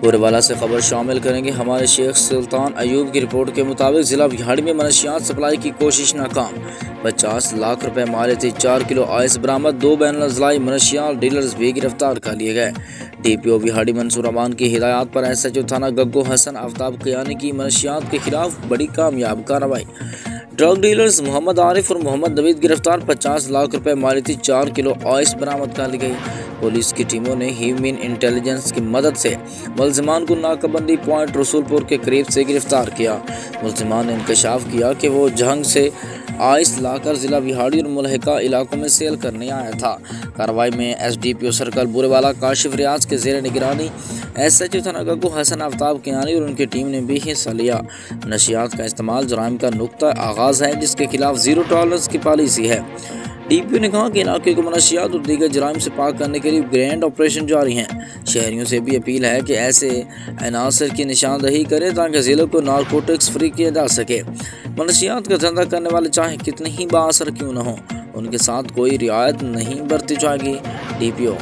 बुरेवाला से खबर शामिल करेंगे। हमारे शेख सुल्तान अयूब की रिपोर्ट के मुताबिक जिला बिहाड़ी में मनशियात सप्लाई की कोशिश नाकाम। 50 लाख रुपए माले थे 4 किलो आइस बरामद। 2 बैन-अल-अज़लाई मनशियात डीलर्स भी गिरफ्तार कर लिए गए। DPO बिहाड़ी मंसूर अमान की हिदायत पर SHO थाना गग्गो हसन आफ्ताब कियानी की मनशियात के खिलाफ बड़ी कामयाब कार्रवाई। ड्रग डीलर्स मोहम्मद आरिफ और मोहम्मद नवीद गिरफ्तार। 50 लाख रुपए माली थी 4 किलो आइस बरामद कर ली गई। पुलिस की टीमों ने ह्यूमन इंटेलिजेंस की मदद से मुलजिमान को नाकाबंदी पॉइंट रसूलपुर के करीब से गिरफ्तार किया। मुलजिमान ने इंकशाफ किया कि वो जहंग से आइस लाकर जिला बिहाड़ी और मुलहिका इलाकों में सेल करने आया था। कार्रवाई में SDPO सर्कल बुरेवाला काशिफ रियाज के जेर निगरानी SHO थाना गग्गो हसन आफ्ताब कियानी और उनकी टीम ने भी हिस्सा लिया। नशियात का इस्तेमाल जराइम का नुक्ता आगाज़ है, जिसके खिलाफ ज़ीरो टॉलरेंस की पॉलिसी है। DPO ने कहा कि इलाके को मनशियात और दीगर जराइम से पाक करने के लिए ग्रैंड ऑपरेशन जारी हैं। शहरियों से भी अपील है कि ऐसे अनासर की निशानदही करें ताकि ज़िले को नारकोटिक्स फ्री किया जा सके। मनशियात का धंधा करने वाले चाहे कितने ही बाअसर क्यों न हों, उनके साथ कोई रियायत नहीं बरती जाएगी। DPO